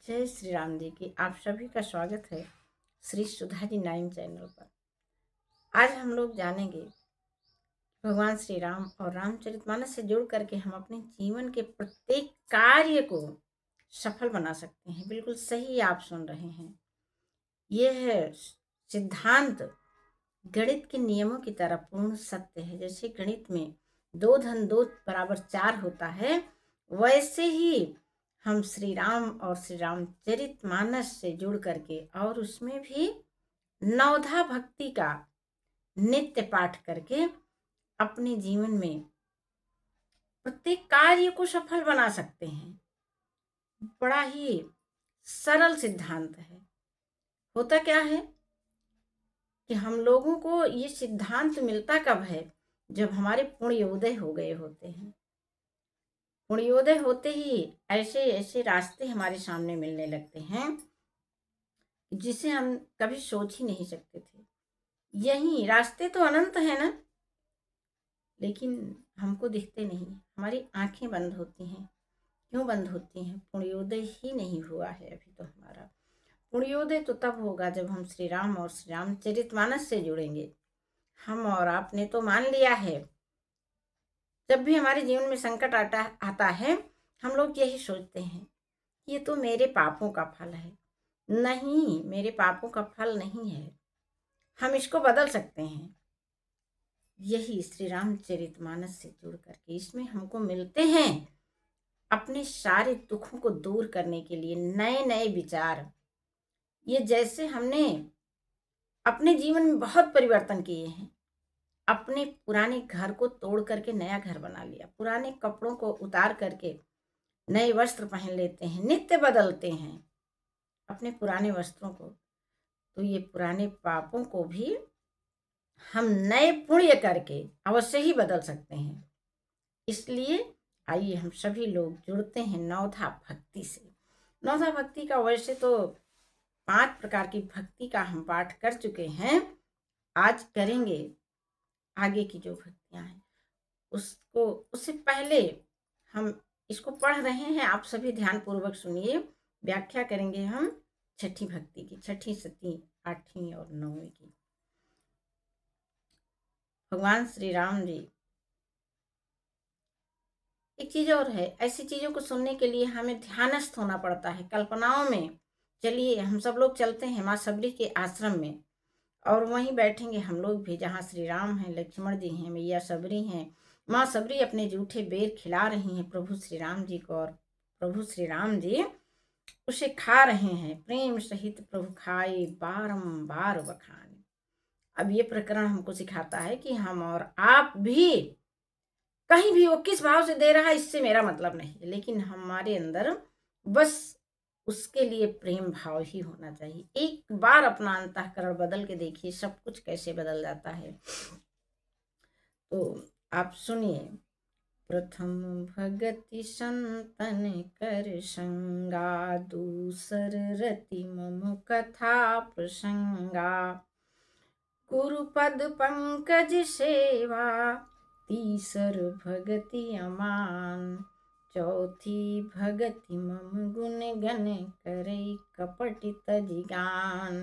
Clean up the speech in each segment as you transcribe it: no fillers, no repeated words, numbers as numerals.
जय श्री राम जी की। आप सभी का स्वागत है श्री सुधा जी 9 चैनल पर। आज हम लोग जानेंगे भगवान श्री राम और रामचरितमानस से जुड़ करके हम अपने जीवन के प्रत्येक कार्य को सफल बना सकते हैं। बिल्कुल सही आप सुन रहे हैं। यह है सिद्धांत गणित के नियमों की तरह पूर्ण सत्य है। जैसे गणित में 2 धन 2 बराबर 4 होता है, वैसे ही हम श्री राम और श्री रामचरितमानस से जुड़ करके और उसमें भी नवधा भक्ति का नित्य पाठ करके अपने जीवन में प्रत्येक कार्य को सफल बना सकते हैं। बड़ा ही सरल सिद्धांत है। होता क्या है कि हम लोगों को ये सिद्धांत मिलता कब है? जब हमारे पुण्योदय हो गए होते हैं। पुण्योदय होते ही ऐसे ऐसे रास्ते हमारे सामने मिलने लगते हैं जिसे हम कभी सोच ही नहीं सकते थे। यही रास्ते तो अनंत है ना, लेकिन हमको दिखते नहीं। हमारी आंखें बंद होती हैं। क्यों बंद होती हैं? पुण्योदय ही नहीं हुआ है अभी तो हमारा। पुण्योदय तो तब होगा जब हम श्री राम और श्री रामचरितमानस से जुड़ेंगे। हम और आपने तो मान लिया है, जब भी हमारे जीवन में संकट आता है हम लोग यही सोचते हैं, ये तो मेरे पापों का फल है। नहीं, मेरे पापों का फल नहीं है, हम इसको बदल सकते हैं। यही श्री रामचरितमानस से जुड़ करके इसमें हमको मिलते हैं अपने सारे दुखों को दूर करने के लिए नए नए विचार। ये जैसे हमने अपने जीवन में बहुत परिवर्तन किए हैं। अपने पुराने घर को तोड़ करके नया घर बना लिया, पुराने कपड़ों को उतार करके नए वस्त्र पहन लेते हैं, नित्य बदलते हैं अपने पुराने वस्त्रों को। तो ये पुराने पापों को भी हम नए पुण्य करके अवश्य ही बदल सकते हैं। इसलिए आइए हम सभी लोग जुड़ते हैं नवधा भक्ति से। नवधा भक्ति का वैसे तो 5 प्रकार की भक्ति का हम पाठ कर चुके हैं। आज करेंगे आगे की जो भक्तियां हैं उसको। उससे पहले हम इसको पढ़ रहे हैं, आप सभी ध्यान पूर्वक सुनिए। व्याख्या करेंगे हम छठी भक्ति की, छठी, सती, आठवीं और 9वीं की। भगवान श्री राम जी। एक चीज और है, ऐसी चीजों को सुनने के लिए हमें ध्यानस्थ होना पड़ता है, कल्पनाओं में। चलिए हम सब लोग चलते हैं माँ सबरी के आश्रम में और वहीं बैठेंगे हम लोग भी, जहाँ श्री राम हैं, लक्ष्मण जी हैं, मैया सबरी हैं। माँ सबरी अपने जूठे बेर खिला रही हैं प्रभु श्री राम जी को, और प्रभु श्री राम जी उसे खा रहे हैं। प्रेम सहित प्रभु खाए बारंबार बखान। अब ये प्रकरण हमको सिखाता है कि हम और आप भी कहीं भी वो किस भाव से दे रहा है इससे मेरा मतलब नहीं है, लेकिन हमारे अंदर बस उसके लिए प्रेम भाव ही होना चाहिए। एक बार अपना अंतःकरण बदल के देखिए, सब कुछ कैसे बदल जाता है। तो आप सुनिए। प्रथम भगति संतन कर संगा, दूसर रति मम कथा प्रसंगा। गुरुपद पंकज सेवा, तीसर भगति अमान। चौथी भगति मम गुण गण करे, कपट तजिगान।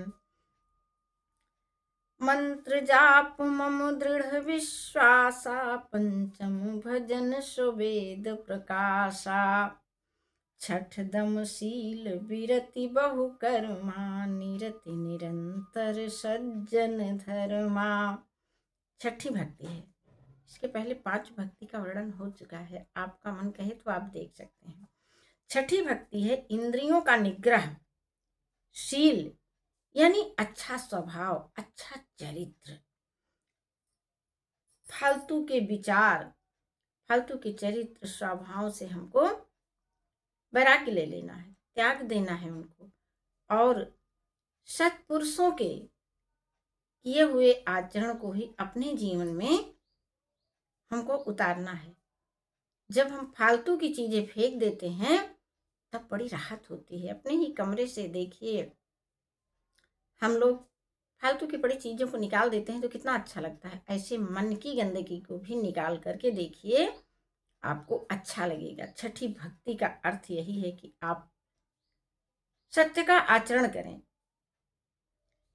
मंत्र जाप मम दृढ़ विश्वासा, पंचम भजन सुवेद प्रकाशा। छठ दम शील विरति बहु कर्मा, निरति निरंतर सज्जन धर्मा। छठी भक्ति है। इसके पहले 5 भक्ति का वर्णन हो चुका है, आपका मन कहे तो आप देख सकते हैं। छठी भक्ति है इंद्रियों का निग्रह, शील यानी अच्छा स्वभाव, अच्छा चरित्र, फालतू के विचार, फालतू के चरित्र स्वभाव से हमको वैराग्य ले लेना है, त्याग देना है उनको, और सत्पुरुषों के किए हुए आचरण को ही अपने जीवन में हमको उतारना है। जब हम फालतू की चीजें फेंक देते हैं तब बड़ी राहत होती है। अपने ही कमरे से देखिए, हम लोग फालतू की बड़ी चीजों को निकाल देते हैं तो कितना अच्छा लगता है। ऐसे मन की गंदगी को भी निकाल करके देखिए, आपको अच्छा लगेगा। छठी भक्ति का अर्थ यही है कि आप सत्य का आचरण करें।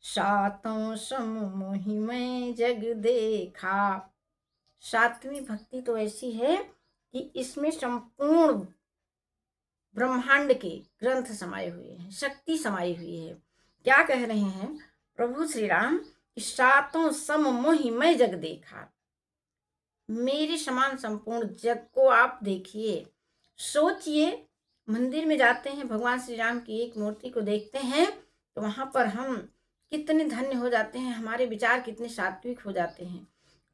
सातों सम मोहि मैं जग देखा। सातवीं भक्ति तो ऐसी है कि इसमें संपूर्ण ब्रह्मांड के ग्रंथ समाये हुए हैं, शक्ति समाई हुई है। क्या कह रहे हैं प्रभु श्री राम? सातों सम मोहि मैं जग देखा। मेरे समान संपूर्ण जग को आप देखिए, सोचिए। मंदिर में जाते हैं, भगवान श्री राम की एक मूर्ति को देखते हैं तो वहां पर हम कितने धन्य हो जाते हैं, हमारे विचार कितने सात्विक हो जाते हैं।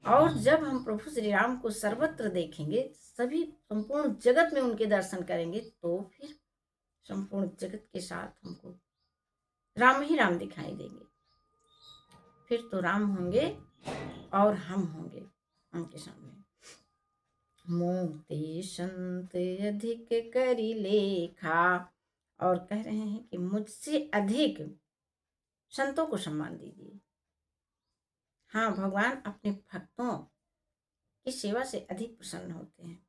और जब हम प्रभु श्री राम को सर्वत्र देखेंगे, सभी संपूर्ण जगत में उनके दर्शन करेंगे, तो फिर संपूर्ण जगत के साथ हमको राम ही राम दिखाई देंगे। फिर तो राम होंगे और हम होंगे उनके सामने। मोते संत अधिक करी लेखा। और कह रहे हैं कि मुझसे अधिक संतों को सम्मान दीजिए। हाँ, भगवान अपने भक्तों की सेवा से अधिक प्रसन्न होते हैं।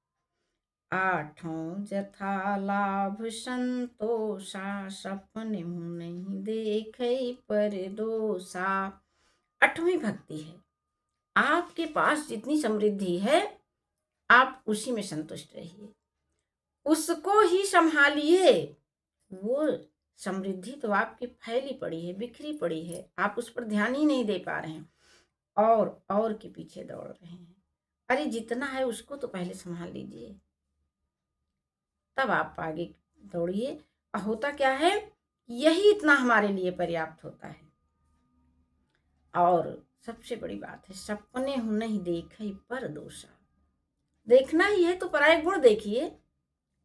आठों जथा लाभ संतोषा, सपने नहीं देखे पर दोषा। आठवीं भक्ति है, आपके पास जितनी समृद्धि है आप उसी में संतुष्ट रहिए, उसको ही संभालिए। वो समृद्धि तो आपकी फैली पड़ी है, बिखरी पड़ी है, आप उस पर ध्यान ही नहीं दे पा रहे हैं और के पीछे दौड़ रहे हैं। अरे जितना है उसको तो पहले संभाल लीजिए, तब आप आगे दौड़िए। होता क्या है, यही इतना हमारे लिए पर्याप्त होता है। और सबसे बड़ी बात है, सपने हूं नहीं देखे पर दोषा। देखना ही है तो पराये गुण देखिए।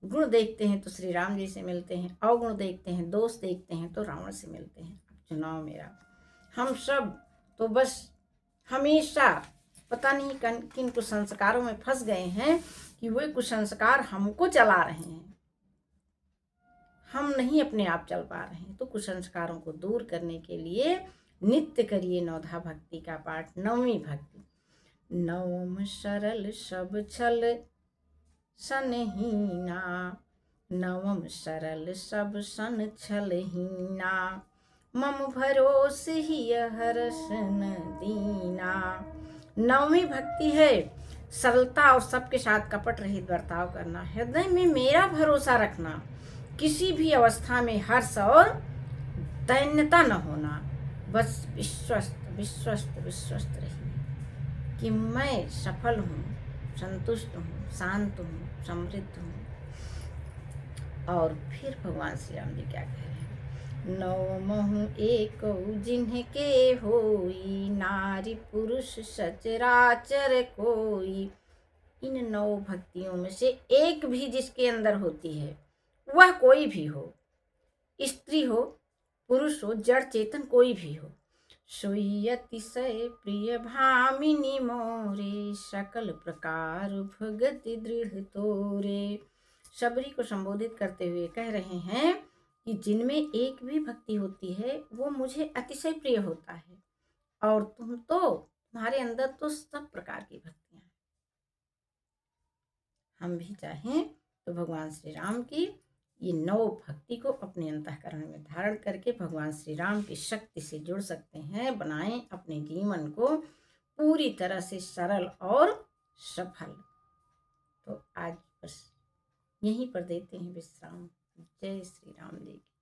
गुण देखते हैं तो श्री राम जी से मिलते हैं, अवगुण देखते हैं, दोष देखते हैं तो रावण से मिलते हैं। अब चुनाव मेरा। हम सब तो बस हमेशा पता नहीं किन कुसंस्कारों में फंस गए हैं कि वे कुसंस्कार हमको चला रहे हैं, हम नहीं अपने आप चल पा रहे हैं। तो कुसंस्कारों को दूर करने के लिए नित्य करिए नवधा भक्ति का पाठ। नवमी भक्ति, नवम सरल सब छल सनहीना। नवम सरल सब सन छलहीना, मम भरोस ही हरस न दीना। नवमी भक्ति है सरलता और सबके साथ कपट रहित बर्ताव करना, हृदय में मेरा भरोसा रखना, किसी भी अवस्था में हर्ष और दैन्यता न होना, बस विश्वस्त विश्वस्त विश्वस्त रहिए कि मैं सफल हूँ, संतुष्ट हूँ, शांत हूँ, समृद्ध हूँ। और फिर भगवान श्री राम जी क्या कह रहे हैं, नौ महु एक जिन्हके होई, नारी पुरुष सचराचर कोई। इन 9 भक्तियों में से एक भी जिसके अंदर होती है, वह कोई भी हो, स्त्री हो पुरुष हो, जड़ चेतन कोई भी हो, सोई अतिशय प्रिय भामिनी मोरे, सकल प्रकार भगति दृढ़ तोरे। सबरी को संबोधित करते हुए कह रहे हैं कि जिनमें एक भी भक्ति होती है वो मुझे अतिशय प्रिय होता है, और तुम्हारे अंदर तो सब प्रकार की भक्तियां हैं। हम भी चाहें तो भगवान श्री राम की ये 9 भक्ति को अपने अंतःकरण में धारण करके भगवान श्री राम की शक्ति से जुड़ सकते हैं। बनाएं अपने जीवन को पूरी तरह से सरल और सफल। तो आज बस यहीं पर देते हैं विश्राम। जय श्री राम जी की।